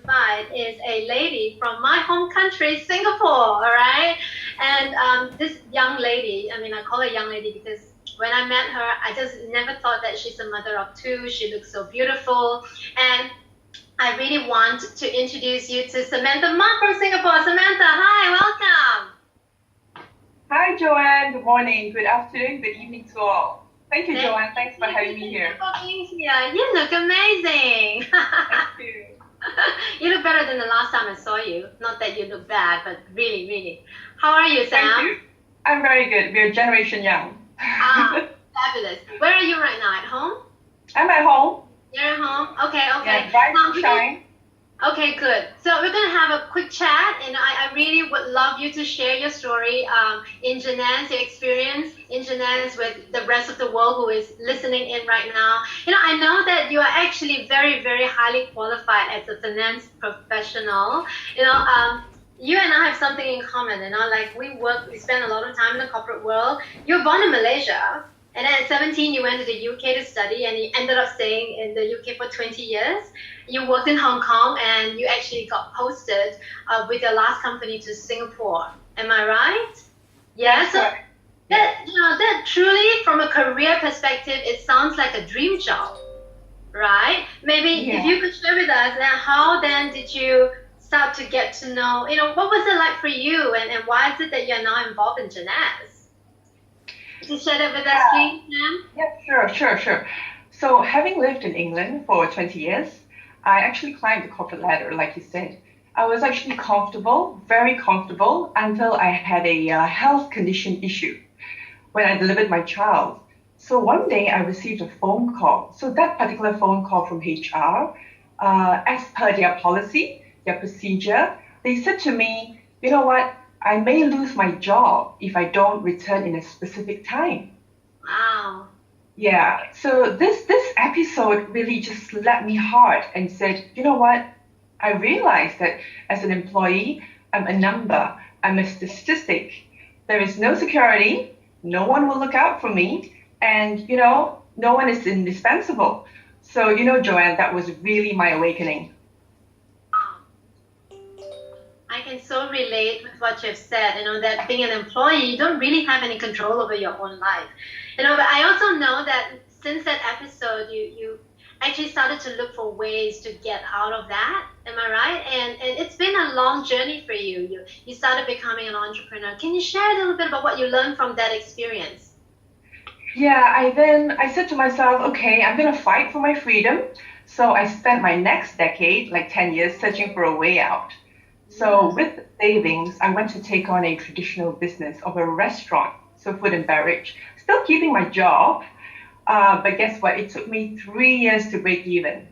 invite is a lady from my home country, Singapore, all right? And this young lady, I mean, I call her young lady because when I met her, I just never thought that she's a mother of two. She looks so beautiful. And I really want to introduce you to Samantha Ma from Singapore. Samantha, hi, welcome. Hi, Joanne. Good morning, good afternoon, good evening to all. Thank you, Joanne. Thanks for having me here. Thank you for being here. You look amazing. Thank you. You look better than the last time I saw you. Not that you look bad, but really, really. How are you, Sam? Thank you. I'm very good. We're Generation Young. Fabulous. Where are you right now? At home? I'm at home. You're at home? Okay. Yeah, rise and shine. Okay, good. So we're going to have a quick chat, and I really would love you to share your story in Jvsd, your experience in Jvsd with the rest of the world who is listening in right now. I know that you are actually very, very highly qualified as a finance professional. You and I have something in common, like we spend a lot of time in the corporate world. You're born in Malaysia, and then at 17 you went to the UK to study, and you ended up staying in the UK for 20 years. You worked in Hong Kong, and you actually got posted with your last company to Singapore. Am I right? Yeah. So that truly, from a career perspective, it sounds like a dream job, right? Maybe if you could share with us, then how then did you start to get to know, what was it like for you, and why is it that you're now involved in Jvsd? Could you share that with us, please, ma'am? Yeah, sure. So having lived in England for 20 years, I actually climbed the corporate ladder, like you said. I was actually comfortable, very comfortable, until I had a health condition issue when I delivered my child. So one day I received a phone call. So that particular phone call from HR, as per their policy, their procedure, they said to me, you know what, I may lose my job if I don't return in a specific time. Wow. Yeah, so this episode really just slapped me hard and said, you know what, I realized that as an employee, I'm a number, I'm a statistic. There is no security, no one will look out for me, and no one is indispensable. So, Joanne, that was really my awakening. I can so relate with what you've said, that being an employee, you don't really have any control over your own life. But I also know that since that episode, you actually started to look for ways to get out of that. Am I right? And it's been a long journey for you. You started becoming an entrepreneur. Can you share a little bit about what you learned from that experience? Yeah, I said to myself, okay, I'm going to fight for my freedom. So I spent my next decade, like 10 years, searching for a way out. So with savings, I went to take on a traditional business of a restaurant, so food and beverage, still keeping my job. But guess what? It took me 3 years to break even.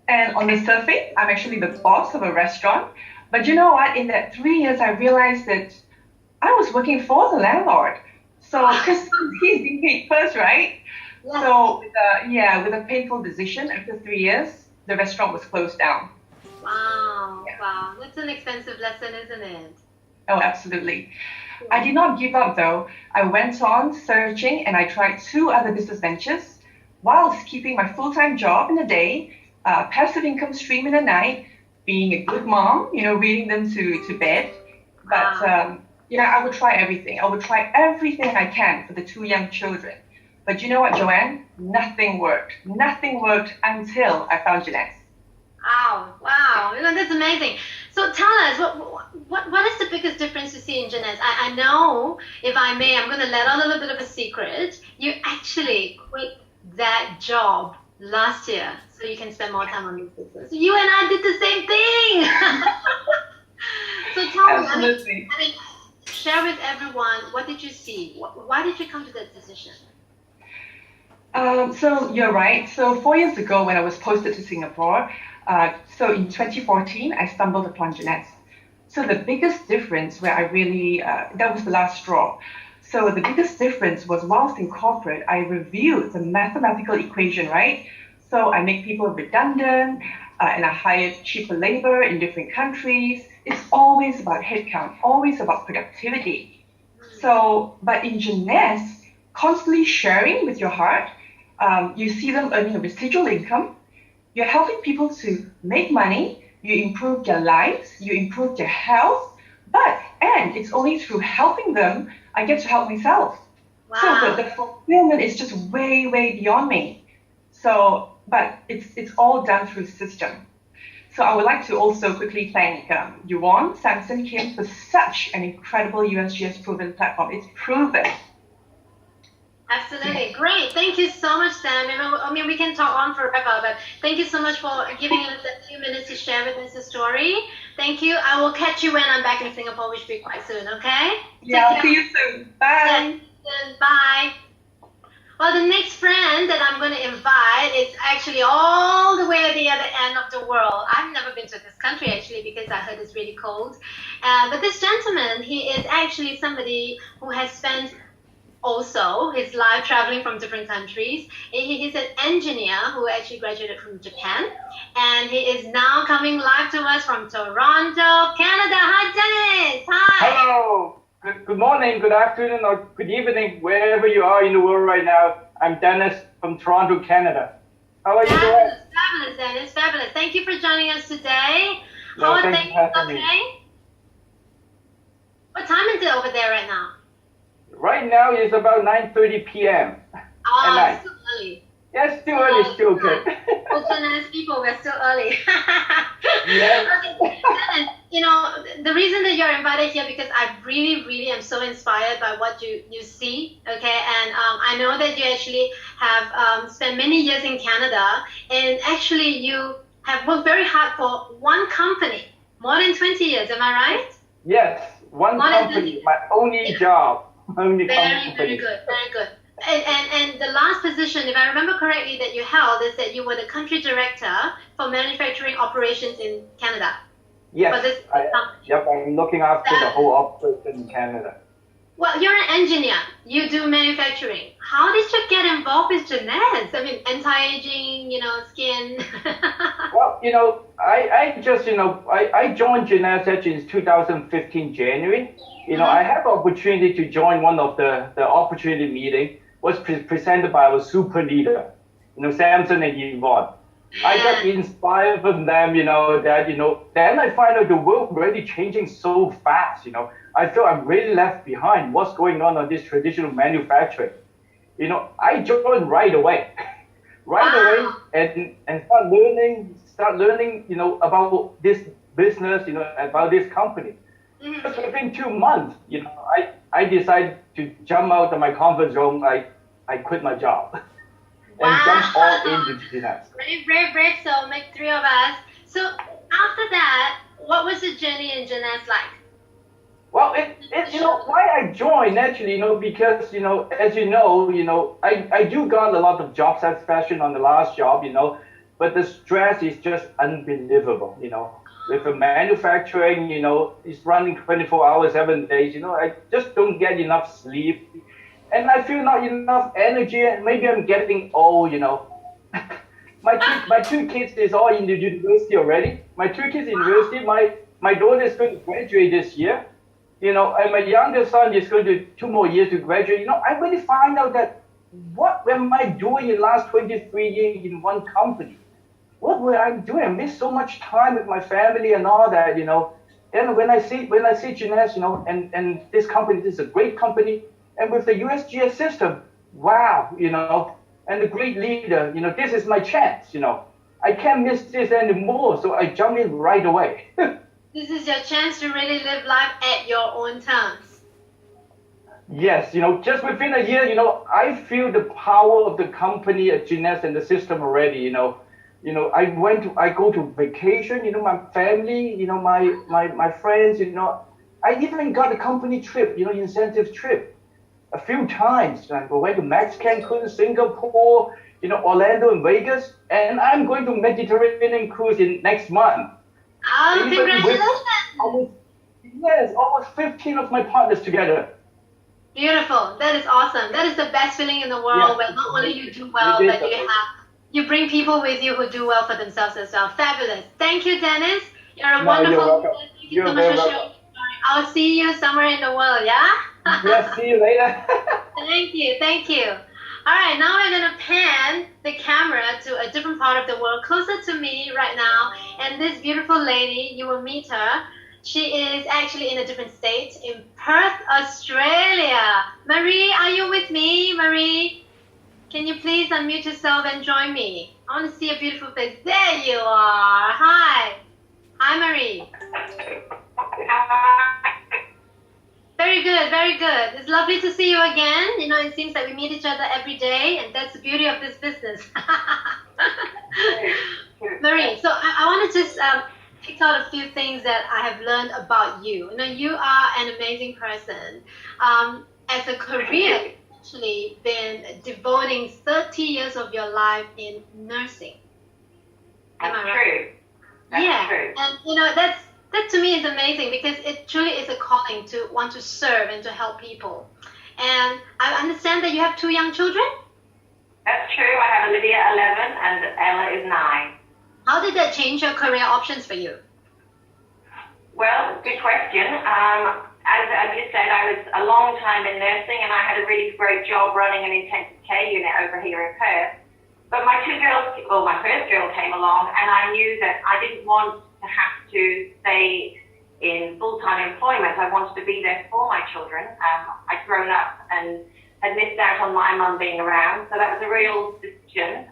And on the surface, I'm actually the boss of a restaurant. But you know what? In that 3 years, I realized that I was working for the landlord. So, because he's being paid first, right? Yeah. So, with a painful decision, after 3 years, the restaurant was closed down. Wow. That's an expensive lesson, isn't it? Oh, absolutely. Yeah. I did not give up, though. I went on searching, and I tried 2 other business ventures whilst keeping my full-time job in the day, passive income stream in the night, being a good mom, reading them to bed. But, I would try everything. I would try everything I can for the 2 young children. But you know what, Joanne? Nothing worked. Nothing worked until I found Jvsd. Wow, that's amazing. So tell us, what is the biggest difference you see in Jvsd? I know, if I may, I'm going to let out a little bit of a secret. You actually quit that job last year so you can spend more time on this business. You and I did the same thing. So tell me, I mean, share with everyone, what did you see? Why did you come to that decision? So you're right. So 4 years ago, when I was posted to Singapore, so in 2014, I stumbled upon Jvsd. So the biggest difference where I really, that was the last straw. So the biggest difference was whilst in corporate, I reviewed the mathematical equation, right? So I make people redundant, and I hire cheaper labor in different countries. It's always about headcount, always about productivity. So, but in Jvsd, constantly sharing with your heart, you see them earning a residual income. You're helping people to make money, you improve their lives, you improve their health, and it's only through helping them I get to help myself. Wow. So the fulfillment is just way, way beyond me. So, but it's all done through system. So I would like to also quickly thank Joanne, Samson, Kim for such an incredible USGS proven platform. It's proven. Absolutely. Great. Thank you so much, Sam. I mean, we can talk on forever, but thank you so much for giving us a few minutes to share with us the story. Thank you. I will catch you when I'm back in Singapore, which will be quite soon, okay? Yeah, see you soon. Bye. Yeah, bye. Well, the next friend that I'm going to invite is actually all the way at the other end of the world. I've never been to this country, actually, because I heard it's really cold. But this gentleman, he is actually somebody who has spent also his life traveling from different countries. He's an engineer who actually graduated from Japan, and he is now coming live to us from Toronto, Canada. Hi, Dennis. Hi. Hello. Good morning, good afternoon, or good evening, wherever you are in the world right now. I'm Dennis from Toronto, Canada. How are you doing? Fabulous, Dennis. Fabulous. Thank you for joining us today. No, How are thanks things? for having Okay. me. What time is it over there right now? Right now it's about 9:30 p.m. Oh, at night. it's still early. Yeah, still early, still good. Fortunate people, we're still early. Yeah. Okay. And, you know, the reason that you're invited here because I really, really am so inspired by what you see. Okay, and I know that you actually have spent many years in Canada, and actually you have worked very hard for one company, more than 20 years. Am I right? Yes, one company, my only job, only company. Very good, very good. And the last position, if I remember correctly, that you held is that you were the country director for manufacturing operations in Canada. Yes, yep, I'm looking after the whole operation in Canada. Well, you're an engineer. You do manufacturing. How did you get involved with Jvsd? I mean, anti-aging, skin. Well, I just, I joined Jvsd in 2015 January. I had the opportunity to join one of the opportunity meeting was presented by our super leader, Samson and Yvonne. Yeah. I got inspired from them, then I find out the world really changing so fast, I feel I'm really left behind. What's going on this traditional manufacturing? I joined right away, away, and start learning, about this business, about this company. Mm-hmm. Just within 2 months, I decided to jump out of my comfort zone. I quit my job and jump all into Jvsd. Brave. So make 3 of us. So after that, what was the journey in Jvsd like? Well, why I joined actually, because, as I do got a lot of job satisfaction on the last job, but the stress is just unbelievable, With the manufacturing, it's running 24 hours, 7 days, I just don't get enough sleep. And I feel not enough energy, and maybe I'm getting old, My 2 kids is all in the university already. My 2 kids in university, my daughter is going to graduate this year. And my younger son is going to 2 more years to graduate. I really find out that what am I doing in the last 23 years in one company? What were I doing? I missed so much time with my family and all that, And when I see Jvsd, and this company, this is a great company, and with the USGS system, wow, and the great leader, this is my chance, I can't miss this anymore, so I jump in right away. This is your chance to really live life at your own terms. Yes, just within a year, I feel the power of the company at Jvsd and the system already, I go to vacation, my family, my friends, I even got a company trip, incentive trip a few times. I went to Cancun, Singapore, Orlando and Vegas, and I'm going to Mediterranean cruise in next month. Oh, congratulations! Almost 15 of my partners together. Beautiful. That is awesome. That is the best feeling in the world, where not only you do well, but you bring people with you who do well for themselves as well. Fabulous. Thank you, Dennis. You're a wonderful. Thank you so much for sharing. I'll see you somewhere in the world, yeah? Yes, see you later. Thank you. All right, now we're gonna pan the camera to a different part of the world, closer to me right now. And this beautiful lady, you will meet her. She is actually in a different state, in Perth, Australia. Marie, are you with me, Marie? Can you please unmute yourself and join me? I want to see a beautiful face. There you are. Hi. Hi, Marie. Very good, very good. It's lovely to see you again. You know, it seems that we meet each other every day, and that's the beauty of this business. Marie, so I want to just pick out a few things that I have learned about you. You know, you are an amazing person. As a career, you've actually been devoting 30 years of your life in nursing. Am I right? True. That's true. And you know, that to me is amazing because it truly is a calling to want to serve and to help people. And I understand that you have 2 young children? That's true. I have Olivia 11 and Ella is 9. How did that change your career options for you? Well, good question. As you said, I was a long time in nursing and I had a really great job running an intensive care unit over here in Perth. But my first girl came along and I knew that I didn't want to have to stay in full-time employment. I wanted to be there for my children. I'd grown up and had missed out on my mum being around. So that was a real decision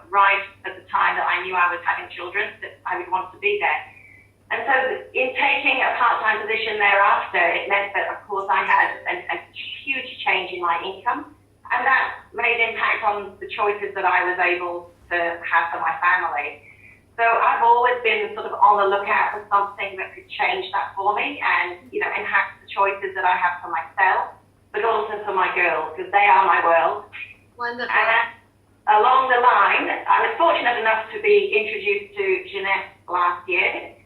right at the time that I knew I was having children, that I would want to be there. And so in taking a part-time position thereafter, it meant that, of course, I had a huge change in my income. And that made impact on the choices that I was able to have for my family. So I've always been sort of on the lookout for something that could change that for me and, you know, enhance the choices that I have for myself, but also for my girls, because they are my world. Wonderful. And along the line, I was fortunate enough to be introduced to Jvsd last year.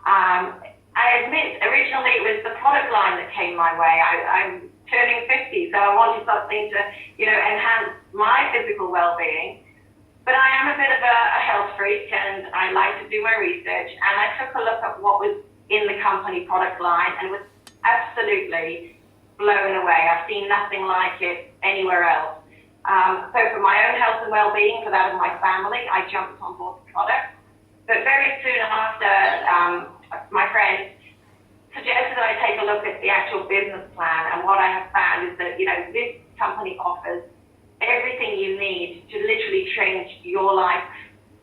I admit, originally it was the product line that came my way. I'm turning 50, so I wanted something to, you know, enhance my physical well-being. But I am a bit of a health freak and I like to do my research. And I took a look at what was in the company product line and was absolutely blown away. I've seen nothing like it anywhere else. So for my own health and well-being, for that of my family, I jumped on board the product. But very soon after, my friend suggested that I take a look at the actual business plan. And what I have found is that, you know, this company offers everything you need to literally change your life,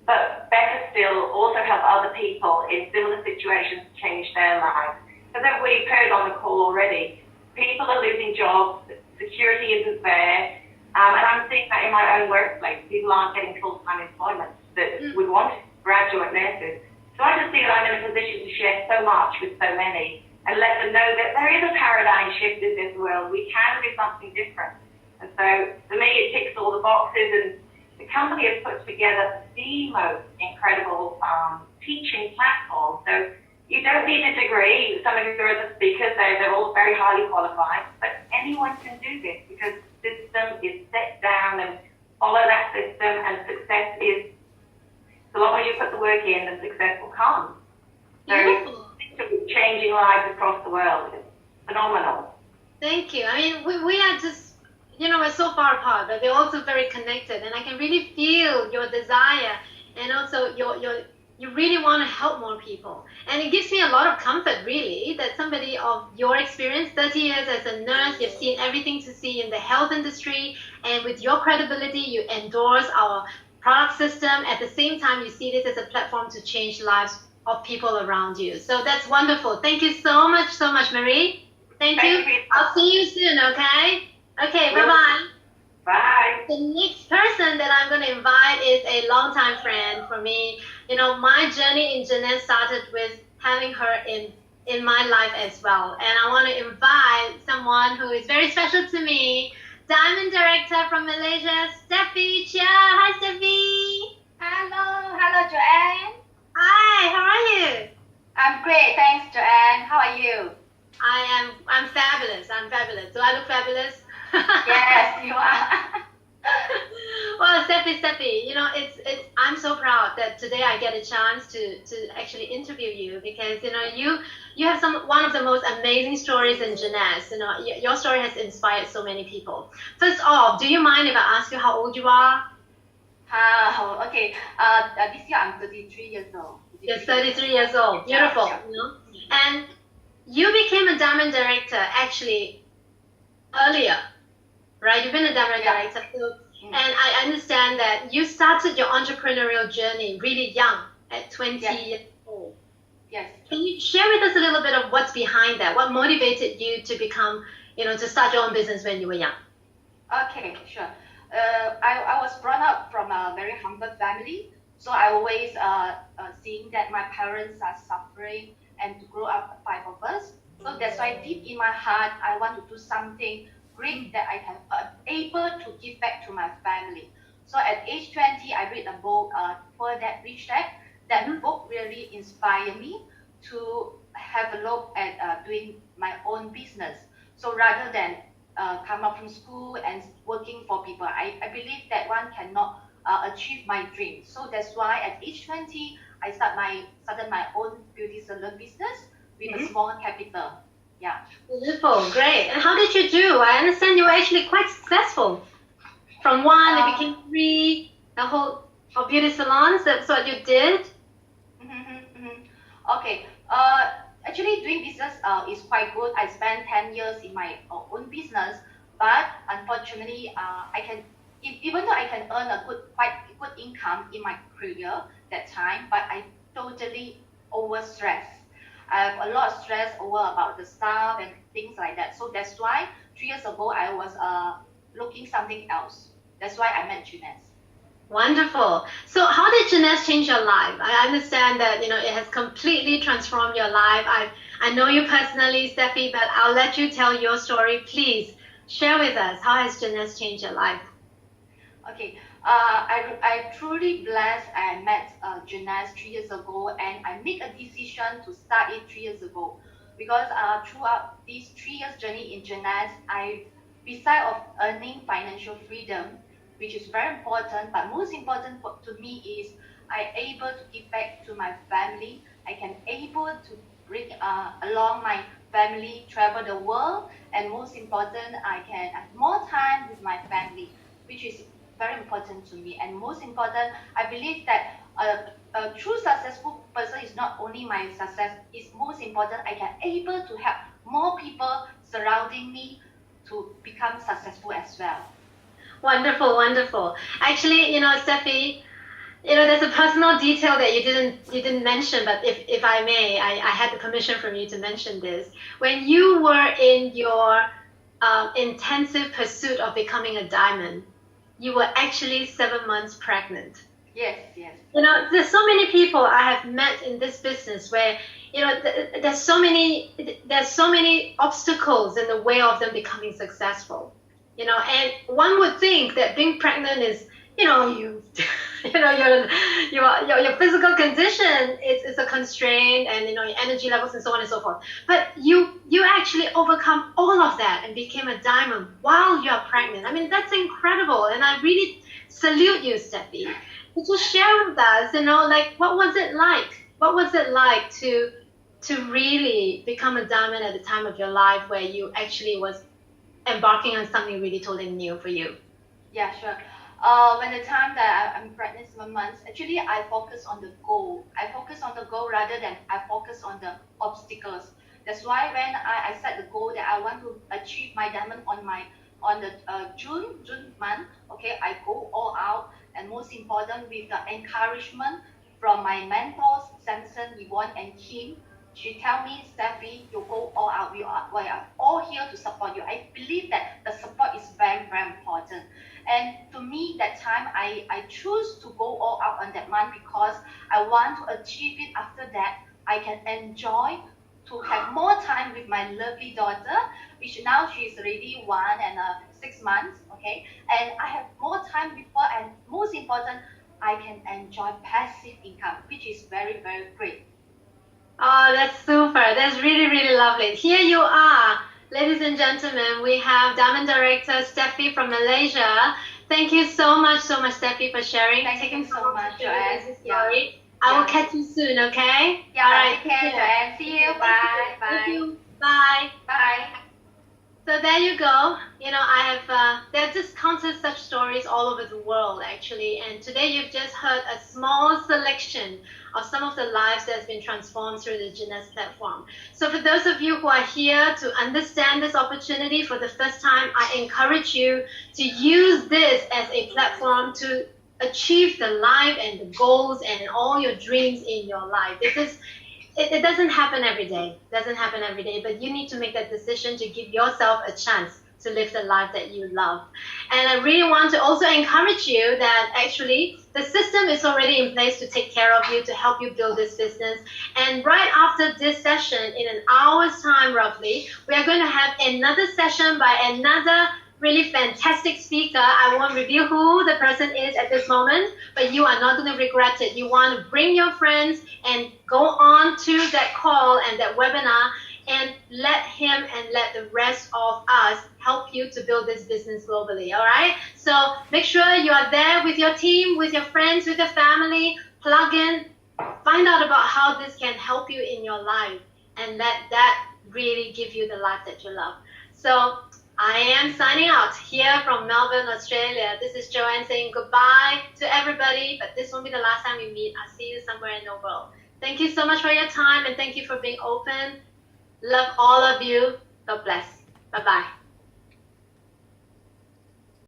but better still, also help other people in similar situations change their lives. Because we've heard on the call already, people are losing jobs, security isn't there, and I'm seeing that in my own workplace. People aren't getting full-time employment that would want graduate nurses. So I just see that I'm in a position to share so much with so many and let them know that there is a paradigm shift in this world. We can do something different. And so for me, it ticks all the boxes, and the company has put together the most incredible teaching platform. So you don't need a degree. Some of you are the speakers, they're all very highly qualified, but anyone can do this because the system is set down and follow that system, and success is, so long as you put the work in, the success will come. So it's changing lives across the world. It's phenomenal. Thank you. I mean, we are just, you know, we're so far apart, but we're also very connected, and I can really feel your desire, and also you really want to help more people. And it gives me a lot of comfort, really, that somebody of your experience, 30 years as a nurse, you've seen everything to see in the health industry, and with your credibility, you endorse our product system. At the same time, you see this as a platform to change lives of people around you. So that's wonderful. Thank you so much, Marie. Thank you. I'll see you soon, okay? Okay, bye-bye. Bye. The next person that I'm going to invite is a longtime friend for me. You know, my journey in Jvsd started with having her in my life as well. And I want to invite someone who is very special to me, Diamond Director from Malaysia, Steffi Chia. Hi, Steffi. Hello, Joanne. Hi, how are you? I'm great, thanks, Joanne. How are you? I'm fabulous. Do I look fabulous? Yes, you are. Well, Steffi, I'm so proud that today I get a chance to actually interview you because you have one of the most amazing stories in Jvsd. Your story has inspired so many people. First off, do you mind if I ask you how old you are? Okay. This year I'm 33 years old. You're 33 years old. Beautiful. And you became a diamond director actually earlier, right? You've been a diamond director. So, and I understand that you started your entrepreneurial journey really young, at 20 years old. Yes. Can you share with us a little bit of what's behind that? What motivated you to become, to start your own business when you were young? Okay, sure. I was brought up from a very humble family, so I always seeing that my parents are suffering and to grow up 5 of us. So that's why deep in my heart, I want to do something great that I can able to give back to my family. So at age 20, I read a book, Poor Dad, Rich Dad. That book really inspired me to have a look at doing my own business. So rather than come out from school and working for people, I believe that one cannot achieve my dream. So that's why at age 20, I started my own beauty salon business with a small capital. Yeah. Beautiful, great. And how did you do? I understand you were actually quite successful. From one, it became 3, the whole of beauty salons. That's what you did. Okay. Actually, doing business is quite good. I spent 10 years in my own business, but unfortunately, even though I can earn quite good income in my career that time, but I totally overstressed. I have a lot of stress about the staff and things like that. So that's why 3 years ago I was looking something else. That's why I met Jvsd. Wonderful. So how did Jvsd change your life? I understand that it has completely transformed your life. I know you personally, Steffi, but I'll let you tell your story. Please share with us, how has Jvsd changed your life? Okay. I truly blessed. I met Jvsd 3 years ago, and I make a decision to start it 3 years ago because throughout this 3 years journey in Jvsd, beside of earning financial freedom, which is very important, but most important to me is I able to give back to my family. I can able to bring along my family, travel the world, and most important, I can have more time with my family, which is very important to me. And most important, I believe that a true successful person is not only my success, it's most important I can able to help more people surrounding me to become successful as well. Wonderful, wonderful. Actually, Steffi, there's a personal detail that you didn't mention, but if I may, I had the permission from you to mention this. When you were in your intensive pursuit of becoming a diamond, you were actually 7 months pregnant. Yes. There's so many people I have met in this business where, there's so many obstacles in the way of them becoming successful. And one would think that being pregnant is, your physical condition is a constraint, and your energy levels and so on and so forth. But you actually overcome all of that and became a diamond while you are pregnant. I mean, that's incredible, and I really salute you, Steffi. Could you share with us, what was it like? What was it like to really become a diamond at the time of your life where you actually was embarking on something really totally new for you? Yeah, sure. When the time that I'm pregnant 7 months, actually I focus on the goal. I focus on the goal rather than I focus on the obstacles. That's why when I set the goal that I want to achieve my diamond on the June month, okay, I go all out, and most important with the encouragement from my mentors, Samson, Yvonne, and Kim. She tell me, Steffi, you go all out. We are all here to support you. I believe that the support is very, very important. And to me, that time, I choose to go all out on that month because I want to achieve it. After that, I can enjoy to have more time with my lovely daughter, which now she is already 1 and 6 months, okay? And I have more time with her, and most important, I can enjoy passive income, which is very, very great. Oh, that's super. That's really, really lovely. Here you are, ladies and gentlemen. We have Diamond Director Steffi from Malaysia. Thank you so much, Steffi, for sharing. Thank you so much, Joanne. Story. I will catch you soon, okay? Yeah, all right. Take care, Joanne. See you. Bye. Thank you. Bye. Bye. So there you go. I have, there are just countless such stories all over the world, actually. And today you've just heard a small selection of some of the lives that's been transformed through the Jvsd platform. So for those of you who are here to understand this opportunity for the first time, I encourage you to use this as a platform to achieve the life and the goals and all your dreams in your life. It doesn't happen every day. But you need to make that decision to give yourself a chance to live the life that you love. And I really want to also encourage you that actually the system is already in place to take care of you, to help you build this business. And right after this session, in an hour's time roughly, we are going to have another session by another really fantastic speaker. I won't reveal who the person is at this moment, but you are not going to regret it. You want to bring your friends and go on to that call and that webinar and let him and let the rest of us help you to build this business globally, all right? So make sure you are there with your team, with your friends, with your family, plug in, find out about how this can help you in your life, and let that really give you the life that you love. So I am signing out here from Melbourne, Australia. This is Joanne saying goodbye to everybody, but this won't be the last time we meet. I'll see you somewhere in the world. Thank you so much for your time, and thank you for being open. Love all of you. God bless. Bye-bye.